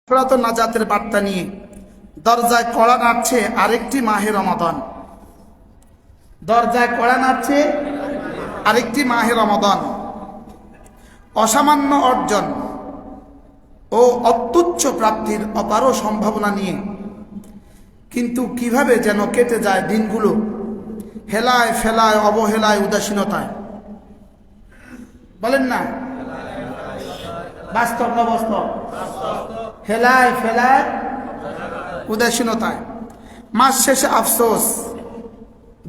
তো নাজাতের বার্তা নিয়ে দরজায় কড়া নাড়ছে আরেকটি মাহে রমাদান। দরজায় কড়া নাড়ছে আরেকটি মাহে রমাদান। অসামান্য অর্জন ও অত্যুচ্চ প্রাপ্তির অপার সম্ভাবনা নিয়ে কিন্তু কিভাবে যেন কেটে যায় দিনগুলো হেলায় ফেলায়, অবহেলায়, উদাসীনতায়। বলেন না, বাস্তব না বাস্তব? হেলায় ফেলায়, উদাসীনতায়। মাস শেষে আফসোস,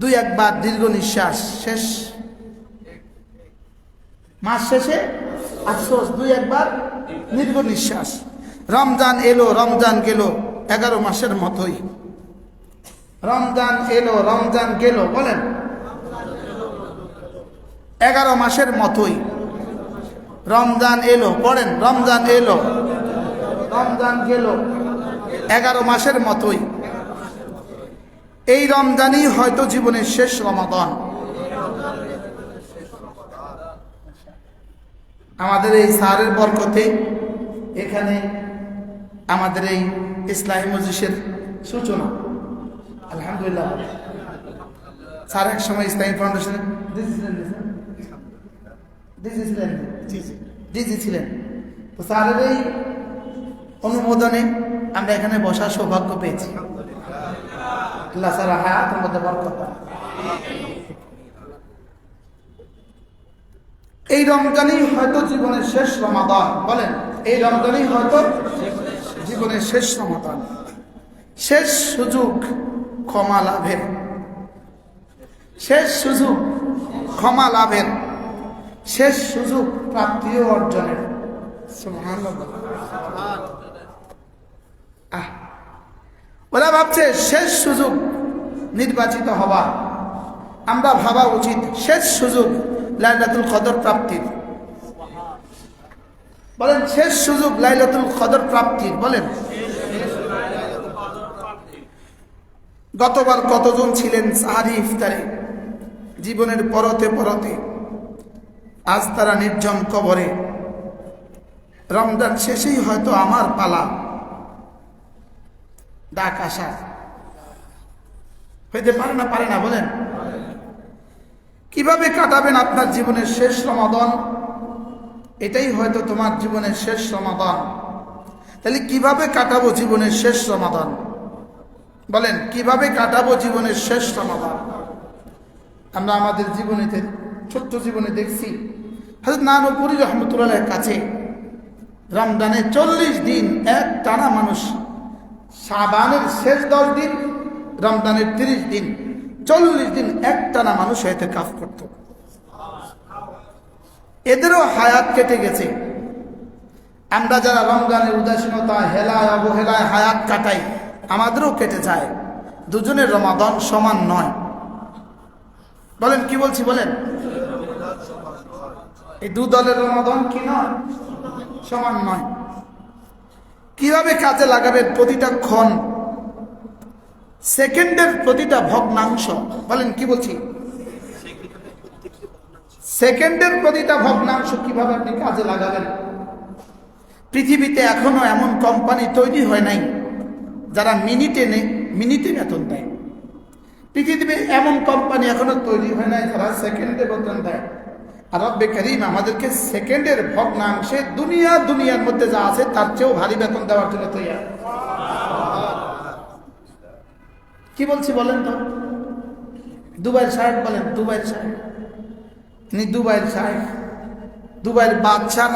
দুই একবার দীর্ঘ নিঃশ্বাস শেষ। মাস শেষে আফসোস, দুই একবার দীর্ঘ নিঃশ্বাস। রমজান এলো, রমজান গেল, 11 মাসের মতোই। রমজান এলো, রমজান গেল, বলেন 11 মাসের মতোই। রমজান এলো, পড়েন রমজান এলো, রমজান গেল, 11 মাসের মতোই। এই রমজানই হয়তো জীবনের শেষ রমাদান। আমাদের এই স্যারের বরকতে এখানে আমাদের এই ইসলামী মজলিসের সূচনা, আলহামদুলিল্লাহ। স্যার এক সময় ইসলামী ফাউন্ডেশনের ডিজি ছিলেন। তো স্যারের এই অনুমোদনে আমরা এখানে বসার সৌভাগ্য পেয়েছি। আল্লাহ স্যার হায়াতের মধ্যে বরকত দান। এই রমজানই হয়তো জীবনের শেষ রমাদান। বলেন, এই রমজানই হয়তো জীবনের শেষ রমাদান। শেষ সুযোগ ক্ষমা লাভের, শেষ সুযোগ ক্ষমা লাভের, শেষ সুযোগ প্রাপ্তি ও অর্জনের। ওরা ভাবছে শেষ সুযোগ নির্বাচিত হওয়া, আমরা ভাবা উচিত শেষ সুযোগ লাইলাতুল কদর প্রাপ্তির। বলেন শেষ সুযোগ লাইলাতুল কদর প্রাপ্তির। বলেন গতবার কতজন ছিলেন সাহারি ইফতারে, জীবনের পরতে পরতে, আজ তারা নির্জন কবরে। রমজান শেষেই হয়তো আমার পালা, ডাক আসা হইতে পারে না, পারে না? বলেন কিভাবে কাটাবেন আপনার জীবনের শেষ রমাদান? এটাই হয়তো তোমার জীবনের শেষ রমাদান। তাহলে কিভাবে কাটাবো জীবনের শেষ রমাদান? বলেন কিভাবে কাটাবো জীবনের শেষ রমাদান? আমরা আমাদের জীবনীতে, ছোট্ট জীবনে দেখছি হযরত নানুপুরি রহমতুল্লাহের কাছে রমজানে 40 দিন এক টানা মানুষ, শাবানের শেষ 10 দিন, রমজানের 30 দিন, 40 দিন এক টানা মানুষ ইতিকাফ করত। এদেরও হায়াত কেটে গেছে। আমরা যারা রমজানের উদাসীনতা, হেলায়, অবহেলায় হায়াত কাটাই, আমাদেরও কেটে যায়। দুজনের রমাদান সমান নয়। বলেন কি বলছি? বলেন এই দু দলের রমাদান কি নয়? সমান নয়। কিভাবে কাজে লাগাবে প্রতিটা ক্ষণ, সেকেন্ডের প্রতিটা ভগ্নাংশ? বলেন কি বলছি? সেকেন্ডের প্রতিটা ভগ্নাংশ কিভাবে আপনি কাজে লাগাবেন? পৃথিবীতে এখনো এমন কোম্পানি তৈরি হয় নাই যারা মিনিটে বেতন দেয়। পৃথিবীতে এমন কোম্পানি এখনো তৈরি হয় নাই যারা সেকেন্ডে বেতন দেয়। আর রব্বে কারীম আমাদেরকে সেকেন্ডের ভগ্নাংশে দুনিয়ার মধ্যে যা আছে তার চেয়েও ভারী বেতন দেওয়ার জন্য তৈরি। কি বলছি বলেন তো? দুবাইয়ের সাহেব, বলেন দুবাইয়ের সাহেব, তিনি দুবাইয়ের সাহেব, দুবাইয়ের বাদশার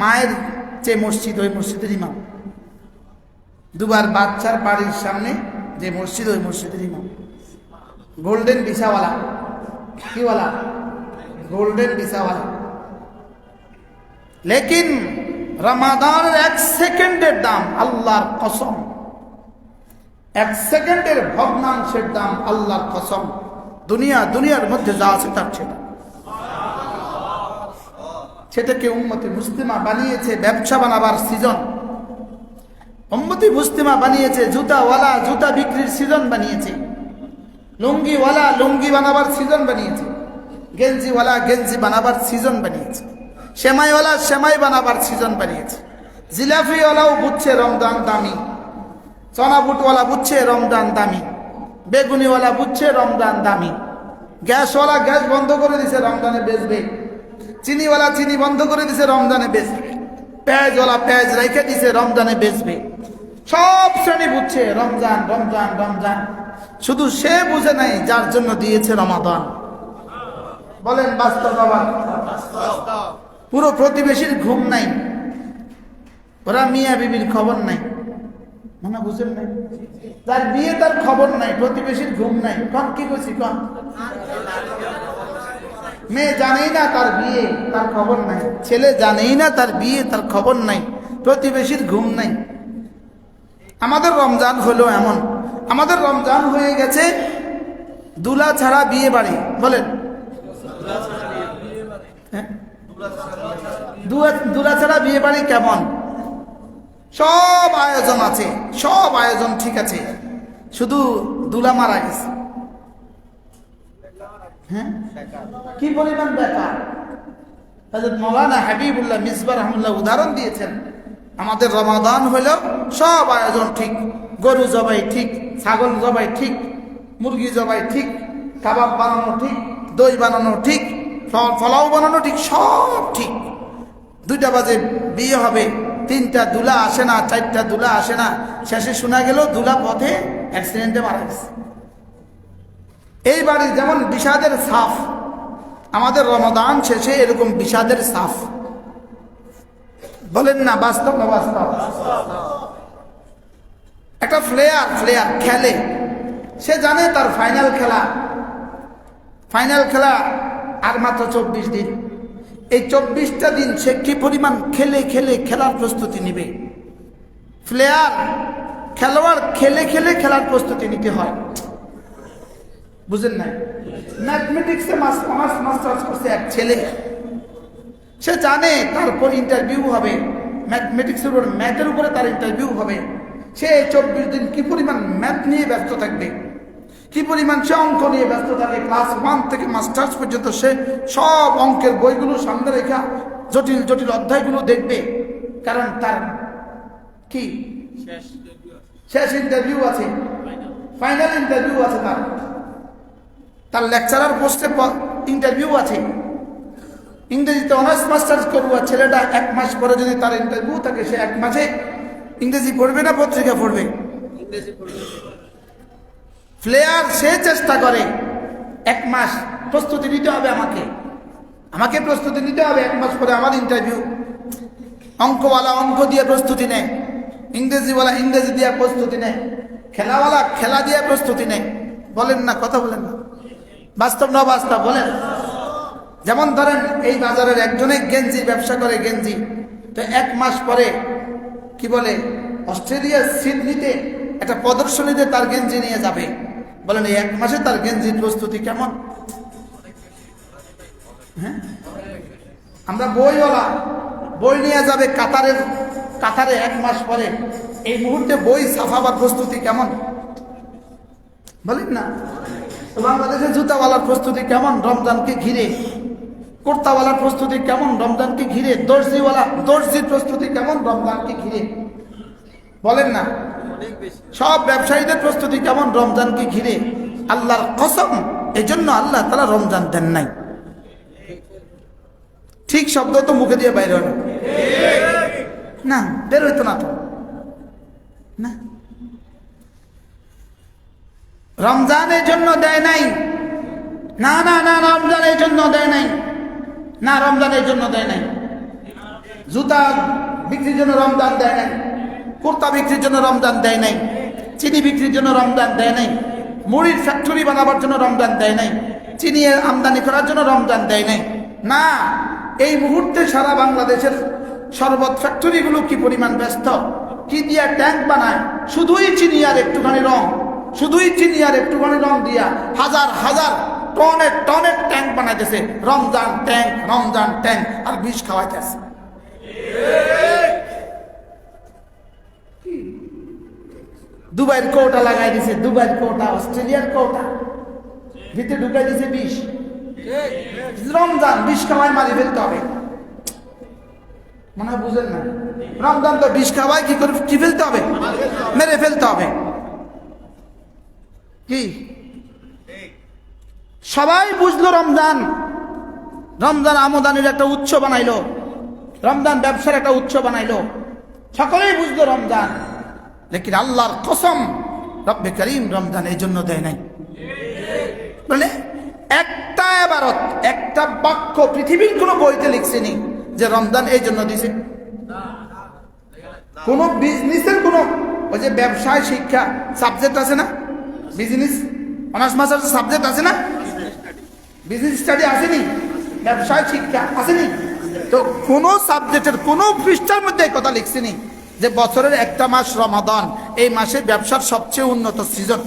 মায়ের যে মসজিদ, ওই মসজিদের ইমাম। দুবাইয়ের বাদশার বাড়ির সামনে যে মসজিদ, ওই মসজিদের ইমাম। গোল্ডেন ভিসাওয়ালা। কিওয়ালা? গোল্ডেন ভিসাওয়ালা। লেকিন রমাদানের 1 সেকেন্ডের দাম, আল্লাহর কসম, 1 সেকেন্ডের ভগ্নাংশের দাম, আল্লাহর কসম, দুনিয়ার মধ্যে যা আছে তার চেয়ে। সেটাকে উম্মতে মুসলিমা বানিয়েছে ব্যবসা বানাবার সিজন। উম্মতে মুসলিমা বানিয়েছে জুতাওয়ালা জুতা বিক্রির সিজন বানিয়েছে, লুঙ্গিওয়ালা লুঙ্গি বানাবার সিজন বানিয়েছে, গেঞ্জিওয়ালা গেঞ্জি বানাবার সিজন বানিয়েছে, সেমাইওয়ালা সেমাই বানাবার সিজন বানিয়েছে। জিলাপিওয়ালাও বুঝছে রমজান দামি, চনা বুটওয়ালা বুঝছে রমজান দামি, বেগুনিওয়ালা বুঝছে রমজান দামি, গ্যাসওয়ালা গ্যাস বন্ধ করে দিছে রমজানে বেচবে, চিনিওয়ালা চিনি বন্ধ করে দিছে রমজানে বেচবে, পেঁয়াজওয়ালা পেঁয়াজ রেখে দিছে রমজানে বেচবে। সব শ্রেণী বুঝছে রমজান রমজান রমজান, শুধু সে বুঝে নাই যার জন্য দিয়েছে রমাদান। বলেন বাস্তব বাবা? পুরো প্রতিবেশীর ঘুম নাই, ওরা মিয়া বিবির খবর নাই, মনে বুঝেন নাই? তার বিয়ে তার খবর নাই, প্রতিবেশীর ঘুম নাই। কন কি করছি কন? মেয়ে জানেই না তার বিয়ে, তার খবর নাই। ছেলে জানেই না তার বিয়ে, তার খবর নাই। প্রতিবেশীর ঘুম নাই। আমাদের রমজান হলো এমন, আমাদের রমজান হয়ে গেছে দুলা ছাড়া বিয়ে বাড়ি। বলেন দুলা ছাড়া বিয়ে বাড়ি কেমন? সব আয়োজন আছে, সব আয়োজন ঠিক আছে, শুধু দুলা মারা গেছে। হ্যাঁ, কি পরিমাণ বেকার! হযরত মাওলানা হাবিবুল্লাহ মিসবাহ রাহমাতুল্লাহ উদাহরণ দিয়েছেন, আমাদের রমাদান হলো সব আয়োজন ঠিক, গরু জবাই ঠিক, ছাগল জবাই ঠিক, মুরগি জবাই ঠিক, কাবাব বানানো ঠিক, দই বানানো ঠিক, পোলাও বানানো ঠিক, সব ঠিক। 2টা বাজে বিয়ে হবে, 3টা দুলা আসে না, 4টা দুলা আসে না, শেষে শোনা গেল দুলা পথে অ্যাক্সিডেন্টে মারা গেছে। এই বাড়ির যেমন বিষাদের সাফ, আমাদের রমাদান শেষে এরকম বিষাদের সাফ। বলেন না বাস্তব না বাস্তব? একটা প্লেয়ার খেলে, সে জানে তার ফাইনাল খেলা আর মাত্র 24 দিন। এই 24টা দিন সে কি পরিমাণ খেলার প্রস্তুতি নিবে। খেলোয়াড় খেলে খেলার প্রস্তুতি নিতে হয়, বুঝেন নাই? ম্যাথমেটিক্সে মাস্টার্স করছে এক ছেলে, সে জানে তারপর ইন্টারভিউ হবে, ম্যাথমেটিক্সের উপর, ম্যাথের উপরে তার ইন্টারভিউ হবে। সে 24 দিন কি পরিমাণ ম্যাথ নিয়ে ব্যস্ত থাকবে, কি পরিমাণ সে অঙ্ক নিয়ে ব্যস্ত থাকে। ক্লাস 1 থেকে মাস্টার্স পর্যন্ত সে সব অঙ্কের বইগুলো সামনে রেখা জটিল জটিল অধ্যায়গুলো দেখবে, কারণ তার কি শেষ ইন্টারভিউ আছে, ফাইনাল ইন্টারভিউ আছে, তার লেকচারার পোস্টে ইন্টারভিউ আছে। ইংরেজিতে অনার্স মাস্টার্স করবো, ছেলেটা 1 মাস পরে যদি তার ইন্টারভিউ থাকে, সে 1 মাসে ইংরেজি পড়বে না পত্রিকা পড়বে? প্লেয়ার সে চেষ্টা করে 1 মাস প্রস্তুতি নিতে হবে, আমাকে প্রস্তুতি নিতে হবে, 1 মাস পরে আমার ইন্টারভিউ। অঙ্কওয়ালা অঙ্ক দিয়ে প্রস্তুতি নেয়, ইংরেজিওয়ালা ইংরেজি দিয়ে প্রস্তুতি নেয়, খেলাওয়ালা খেলা দিয়ে প্রস্তুতি নেয়। বলেন না, কথা বলেন না? বাস্তব না বাস্তব? বলেন। যেমন ধরেন এই বাজারের একজনে গেঞ্জি ব্যবসা করে, গেঞ্জি, তো 1 মাস পরে কি বলে অস্ট্রেলিয়ার সিডনিতে একটা প্রদর্শনীতে তার গেঞ্জি নিয়ে যাবে। বলেন এই 1 মাসে তার গেঞ্জির প্রস্তুতি কেমন? হ্যাঁ, আমরা বইওয়ালা বই নিয়ে যাবে কাতারে 1 মাস পরে, এই মুহূর্তে বই ছাপাবার প্রস্তুতি কেমন? বলেন না। বাংলাদেশের জুতাওয়ালার প্রস্তুতি কেমন রমজানকে ঘিরে? কুর্তাওয়ালার প্রস্তুতি কেমন রমজানকে ঘিরে? দর্জির প্রস্তুতি কেমন রমজানকে ঘিরে? বলেন না। সব ব্যবসায়ীদের প্রস্তুতি কেমন রমজানকে ঘিরে? আল্লাহর কসম, এজন্য আল্লাহ তাআলা রমজান দেন নাই। ঠিক শব্দ তো মুখে দিয়ে বাইরে হয় না, বের হইতো না তো না। রমজানের জন্য দেয় নাই, না না না, রমজানের জন্য দেয় নাই, না রমজানের জন্য দেয় নাই। জুতা বিক্রির জন্য রমজান দেয় নাই, কুর্তা বিক্রির জন্য রমজান দেয় নাই, চিনি বিক্রির জন্য রমজান দেয় নাই, মুড়ির ফ্যাক্টরি বানাবার জন্য রমজান দেয় নাই, চিনি আমদানি করার জন্য রমজান দেয় নাই। না, এই মুহূর্তে সারা বাংলাদেশের শরবত ফ্যাক্টরিগুলো কি পরিমাণ ব্যস্ত, কি দিয়া ট্যাঙ্ক বানায়, শুধুই চিনি আর একটুখানি রং, শুধুই চিনি আর একটুখানি রং দিয়া হাজার হাজার টনের ট্যাঙ্ক বানাইতেছে। রমজান ট্যাঙ্ক আর বিষ খাওয়াইতেছে। দুবাইয়ের কৌটা লাগাই দিছে, দুবাইয়ের কৌটা, অস্ট্রেলিয়ার কৌটা, ভিতরে ঢুকাই দিছে বিষ। রমজান বিষ খাওয়ায় মারি ফেলতে হবে, মনে হয় বুঝেন না। রমজান তো বিষ খাওয়ায়, কি করে কি ফেলতে হবে, মেরে ফেলতে হবে। কি সবাই বুঝলো রমজান, রমজান আমদানির একটা উৎস বানাইলো, রমজান ব্যবসার একটা উৎস বানাইলো, সকলেই বুঝলো রমজান। লেকিন আল্লাহর কসম, রব্বে করিম রমজান এই জন্য দেয় নাই। মানে একটা ইবারত, একটা বাক্য পৃথিবীর কোন বইতে লিখছেনি যে রমজান এই জন্য দিছে। কোন বিজনেসের কোন ওই যে ব্যবসায় শিক্ষা সাবজেক্ট আছে না, বিজনেস অনার্স মাস্টার্স সাবজেক্ট আছে না, বিজনেস স্টাডি আসেনি, ব্যবসায় শিক্ষা আসেনি, তো কোন সাবজেক্টের কোন পৃষ্ঠার মধ্যে এই কথা লিখছেনি যে বছরের একটা মাস রমাদান, এই মাসে ব্যবসার সবচেয়ে উন্নত সিজন।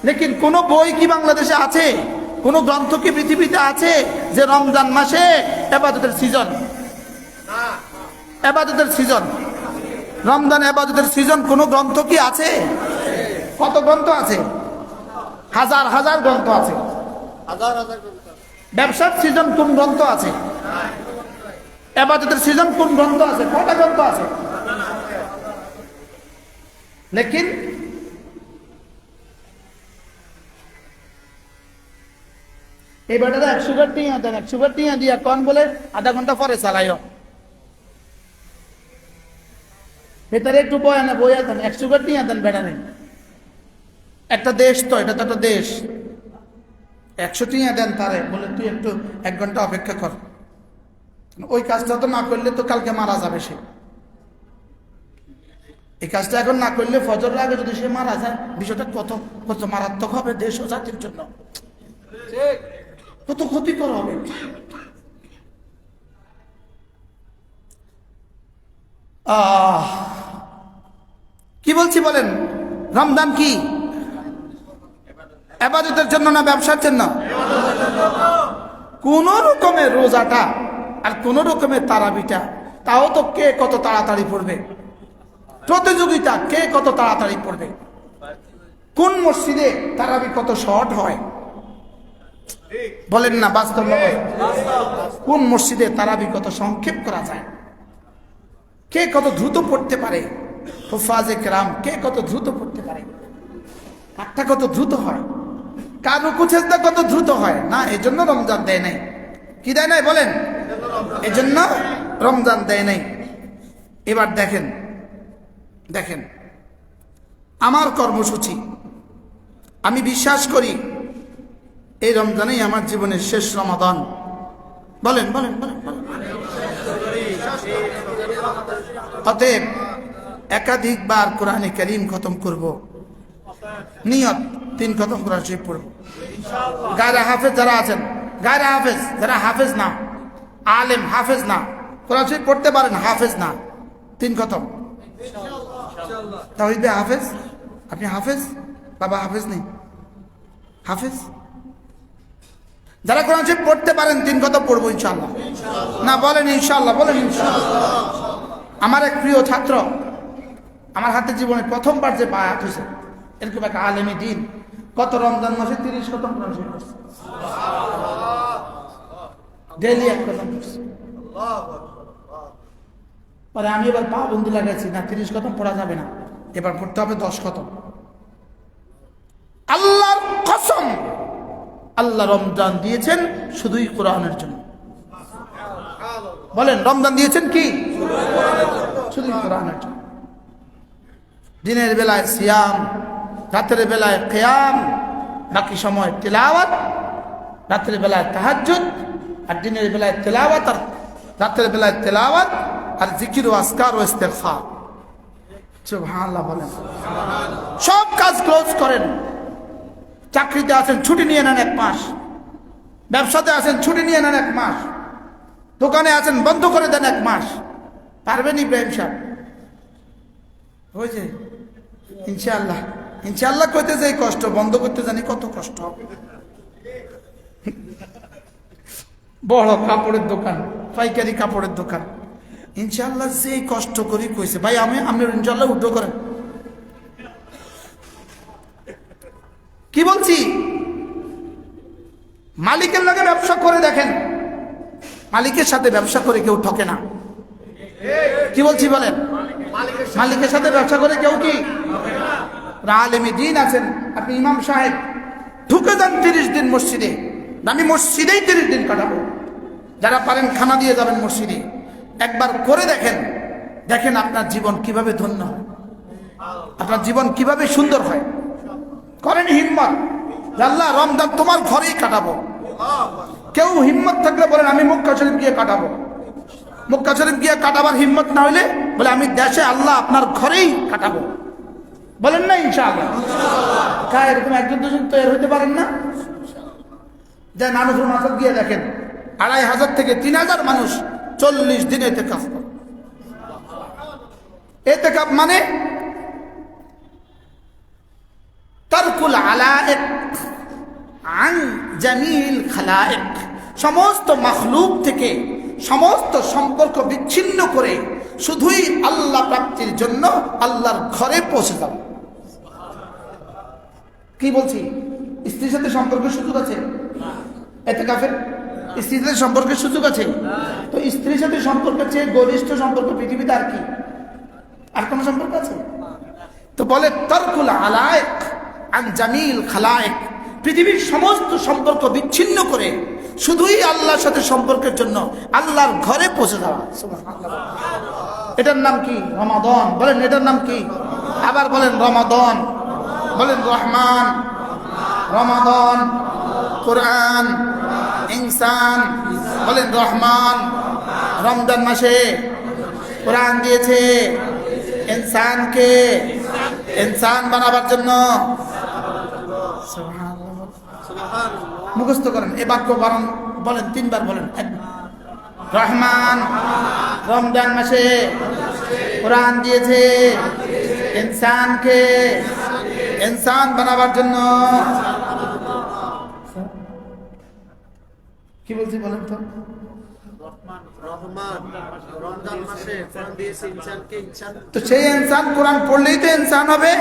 লেকিন কোন বই কি বাংলাদেশে আছে, কোন গ্রন্থ কি পৃথিবীতে আছে যে রমজান মাসে ইবাদতের সিজন, ইবাদতের সিজন, রমজান ইবাদতের সিজন কোন গ্রন্থ কি আছে? কত গ্রন্থ আছে? হাজার হাজার গ্রন্থ আছে। ব্যবসার সিজন কোন গ্রন্থ আছে? ইবাদতের সিজন কোন গ্রন্থ আছে? কয়টা গ্রন্থ আছে? লেকিন এই বেটাটা 100 টাকা টিয়া দেন, 100 টাকা টিয়া দিয়া কোন বলে আধা ঘন্টা পরে চালাইও, ভেতরে একটু বয়ানে বইয়া দেন, 100 টাকা টিয়া দেন বেটারে। একটা দেশ তো, এটা তো একটা দেশ, 100 টিয়া দেন তারে, বলে তুই একটু 1 ঘন্টা অপেক্ষা কর, ওই কাজটা তো না করলে তো কালকে মারা যাবে সে। এই কাজটা এখন না করলে ফজরের আগে যদি সে মারা যায়, বিষয়টা কত কত মারাত্মক হবে দেশ ও জাতির জন্য, কত ক্ষতিকর হবে। কি বলছি বলেন? রমজান কি ইবাদতের জন্য না ব্যবসার জন্য? কোন রকমের রোজাটা আর কোন রকমের তারাবিটা, তাও তো কে কত তাড়াতাড়ি পড়বে, প্রতিযোগিতা কে কত তাড়াতাড়ি পড়বে, কোন মসজিদে তারাবি কত শর্ট হয় বলেন না, বাস্তব কোন মসজিদে তারাবি কত সংক্ষেপ করা যায়, কে কত দ্রুত পড়তে পারে, হুফাজে কেরাম কে কত দ্রুত পড়তে পারে, কারটা কত দ্রুত হয়, কার রুকু সেজদা কত দ্রুত হয়। না, এই জন্য রমজান দেয় নাই। কি দেয় নাই বলেন? এই জন্য রমজান দেয় নাই। এবার দেখেন, দেখেন আমার কর্মসূচি, আমি বিশ্বাস করি এই রমজানেই আমার জীবনের শেষ রমাদান। বলেন বলেন বলেন বলেন। অতএব একাধিকবার কোরআনে কারীম খতম করব, নিয়ত 3 খতম কোরআন শরীফ পড়ব। গায়রে হাফেজ যারা আছেন, গায়রে হাফেজ যারা হাফেজ না, আলেম হাফেজ না, কোরআন শরীফ পড়তে পারেন, হাফেজ না, 3 খতম। তাওহীদ হাফেজ, আপনি হাফেজ, বাবা হাফেজ নেই, হাফেজ যারা কোরআন শরীফ পড়তে পারেন 3 খতম পড়বো ইনশাআল্লাহ। না বলেন ইনশাআল্লাহ, বলেন ইনশাআল্লাহ। আমার এক প্রিয় ছাত্র আমার হাতে জীবনে প্রথমবার যে বায়াত হয়েছে, এরকম একটা আলেমী দিন, কত রমজান মাসে 30 খতম কোরআন শরীফ পড়ছে, ডেইলি 1 খতম পড়ছে। পরে আমি এবার পাবন্দি লাগাইছি, না 30 খতম পড়া যাবে না, এবার পড়তে হবে 10 খতম। আল্লাহর কসম, আল্লাহ রমজান দিয়েছেন শুধুই কোরআনের জন্য। বলেন, রমজান দিয়েছেন কি? শুধুই কোরআনের জন্য। দিনের বেলায় সিয়াম, রাতের বেলায় কিয়াম, বাকি সময় তিলাওয়াত, রাতের বেলায় তাহাজ্জুদ, আর দিনের বেলায় তিলাওয়াত, আর রাতের বেলায় তিলাওয়াত, আর জিকির ও আজকার ও ইস্তিগফার। সুবহানাল্লাহ বলেন। সব কাজ ক্লোজ করেন। চাকরিতে আছেন, ছুটি নিয়ে নেন 1 মাস, ব্যবসাতে আছেন, ছুটি নিয়ে নেন 1 মাস, দোকানে আছেন, বন্ধ করে দেন 1 মাস। পারবেন ইব্রাহিম সাহেব? হয়েছে ইনশাআল্লাহ। ইনশাআল্লাহ কইতে যাই কষ্ট, বন্ধ করতে জানি কত কষ্ট। বড় কাপড়ের দোকান, পাইকারি কাপড়ের দোকান, ইনশাআল্লাহ যে কষ্ট করি কইছে ভাই, আমি ইনশাআল্লাহ উদ্যোগ করেন। কি বলছি? মালিকের লগে ব্যবসা করে দেখেন, মালিকের সাথে ব্যবসা করে কেউ ঠকে না। কি বলছি বলেন? মালিকের সাথে ব্যবসা করে কেউ কি আলেমে দ্বীন আছেন। আপনি ইমাম সাহেব ঢুকে যান 30 দিন মসজিদে, আমি মসজিদেই 30 দিন কাটাবো। যারা পারেন খানা দিয়ে যাবেন মসজিদে, একবার করে দেখেন, দেখেন আপনার জীবন কিভাবে ধন্য হয়, আপনার জীবন কিভাবে সুন্দর হয়। করেন হিম্মত, আল্লাহ রমজান তোমার ঘরেই কাটাবো। কেউ হিম্মত থাকলে বলেন আমি মক্কা শরীফ গিয়ে কাটাবো। মক্কা শরীফ গিয়ে কাটাবার হিম্মত না হইলে বলে আমি দেশে আল্লাহ আপনার ঘরেই কাটাবো। বলেন না ইনশাআল্লাহ? এরকম একজন দুজন তৈরি হইতে পারেন না? যে নানুপুর মাসব গিয়ে দেখেন 2500 থেকে 3000 মানুষ 40 দিন ইতিকাফ করে। ইতিকাফ মানে তারকুল আলাইক আন জামিল খালাইক, সমস্ত মাখলুক থেকে সমস্ত সম্পর্ক বিচ্ছিন্ন করে শুধুই আল্লাহ প্রাপ্তির জন্য আল্লাহর ঘরে পৌঁছে যাবে। কি বলছি? স্ত্রীর সাথে সম্পর্কের সুযোগ আছে? ইতিকাফের স্ত্রীর সাথে সম্পর্কের সুযোগ আছে? তো স্ত্রীর সাথে সম্পর্কের চেয়ে ঘনিষ্ঠ সম্পর্ক পৃথিবীতে আর কি, আর কোন সম্পর্ক আছে? তো বলে তারকুল আলাইক আন জামিল খালাইক, পৃথিবীর সমস্ত সম্পর্ক বিচ্ছিন্ন করে শুধুই আল্লাহর সাথে সম্পর্কের জন্য আল্লাহর ঘরে পৌঁছে যাওয়া। এটার নাম কি? রমাদান। বলেন এটার নাম কি? আবার বলেন রমাদান। বলেন রহমান, রমাদান, কোরআন, ইনসান। বলেন রহমান, রমজান মাসে কোরআন দিয়েছে ইনসানকে ইনসান বানাবার জন্য। মুখস্থ করেন এ বাক্য, বলেন 3 বার বলেন। রহমান, রমজান মাসে কোরআন দিয়েছে ইনসানকে ইনসান বানাবার জন্য। কি বলছি বলেন তো? তো সেই ইনসান কোরআন পড়লেই তো ইনসান হবে,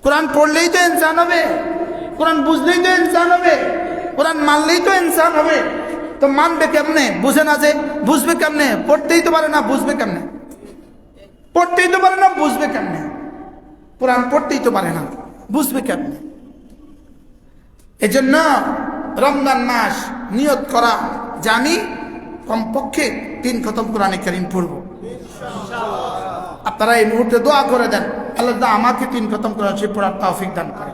কোরআন পড়লেই তো ইনসান হবে, কোরআন বুঝলেই তো ইনসান হবে, কোরআন মানলেই তো ইনসান হবে। তো মানবে কেমনে? বুঝে না যে, বুঝবে কেমনে? পড়তেই তো পারে না, বুঝবে কেমনে? পড়তেই তো পারে না, বুঝবে কেমনে? কোরআন পড়তেই তো পারে না, বুঝবে কেমনে? এজন্য রমজান মাস নিয়ত করা যে আমি কমপক্ষে 3 খতম কোরআনে কারীম পড়ব। আপনারা এই মুহূর্তে দোয়া করে দেন আল্লাহ আমাকে 3 খতম কোরআন শরীফ পড়ার তৌফিক দান করে।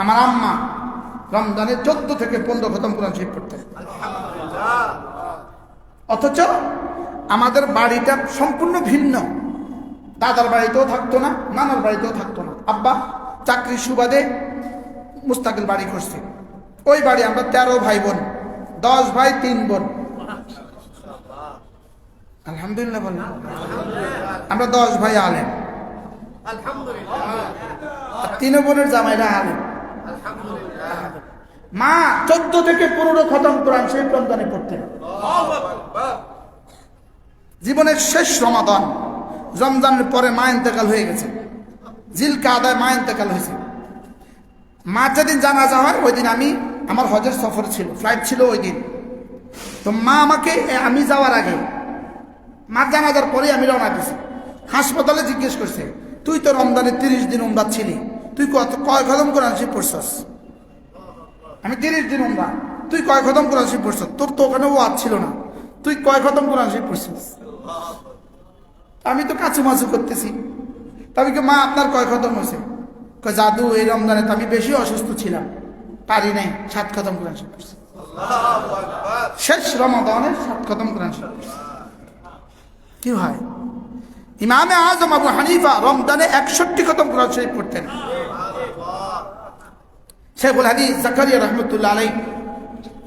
আমার আম্মা রমজানে 14 থেকে 15 খতম কোরআন শরীফ পড়তেন। অথচ আমাদের বাড়িটা সম্পূর্ণ ভিন্ন। দাদার বাড়িতেও থাকতো না, নানার বাড়িতেও থাকতো না। আব্বা চাকরির সুবাদে মুস্তাকিল বাড়ি করছে। ওই বাড়ি আমরা 13 ভাই বোন, 10 ভাই 3 বোন। আলহামদুলিল্লাহ বলেন। আমরা 10 ভাই আলেম, আলহামদুলিল্লাহ। 3 বোনের জামাইরা আলেম, আলহামদুলিল্লাহ। মা 14 থেকে 15 খতম কোরআন শরীফ রমজানে পড়তেন। জীবনের শেষ রমাদান, রমজানের পরে মা ইন্তেকাল হয়ে গেছে। জিলকাদায় মা ইন্তেকাল হয়েছে। মা যেদিন জানাজা হয় ওই দিন আমার হজের সফর ছিল, ফ্লাইট ছিল ওই দিন। তো মা আমাকে আমি যাওয়ার আগে, মা জানাজার পরে আমি রওনা দিয়েছি। হাসপাতালে জিজ্ঞেস করছে, তুই তো রমজানে 30 দিন উমরা ছিলি, তুই কয় খতম কোরআন শরীফ পড়ছস? আমি 30 দিন উমরা, তুই কয় খতম কোরআন শরীফ পড়ছস? তোর তো ওখানে ওয়াজ ছিল না, তুই কয় খতম কোরআন শরীফ পড়ছস? আমি তো কাছুমাছু করতেছি। তবে কি মা আপনার কয় খতম হয়েছে? জাদু এই রমজানে তো আমি বেশি অসুস্থ ছিলাম, পারি নাই, 7 খতম কোরআন শরীফ পড়ছি। শেষ রমাদানে 7 খতম কোরআন শরীফ পড়ছি। কি হয়? ইমামে আজম আবু হানিফা রমজানে 61 খতম কোরআন শরীফ পড়তেন। শেখুল হাদিস জাকারিয়া রহমতুল্লাহ আলাইহি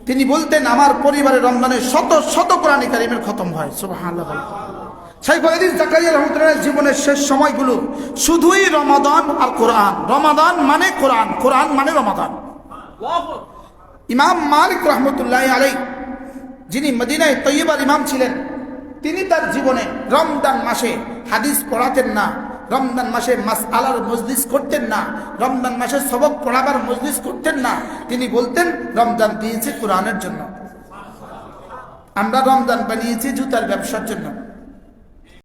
তিনি বলতেন, আমার পরিবারে রমজানে শত শত কোরআন কারীমের খতম হয়। সুবহানাল্লাহ। শেখুল হাদিস জাকারিয়া রহমতুল্লাহ জীবনের শেষ সময়গুলো শুধুই রমাদান আর কোরআন। রমাদান মানে কোরআন, কোরআন মানে রমাদান। ইমাম মালিক রহমতুল্লাহ আলাইহি যিনি মদিনায় তৈয়বার ইমাম ছিলেন, তিনি তার জীবনে রমজান মাসে হাদিস পড়াতেন না, রমজান মাসে মাসআলার মজলিস করতেন না, রমজান মাসে সবক পড়াবার মজলিস করতেন না। তিনি বলতেন রমজান দিয়েছে কোরআনের জন্য। আমরা রমজান বানিয়েছি জুতার ব্যবসার জন্য।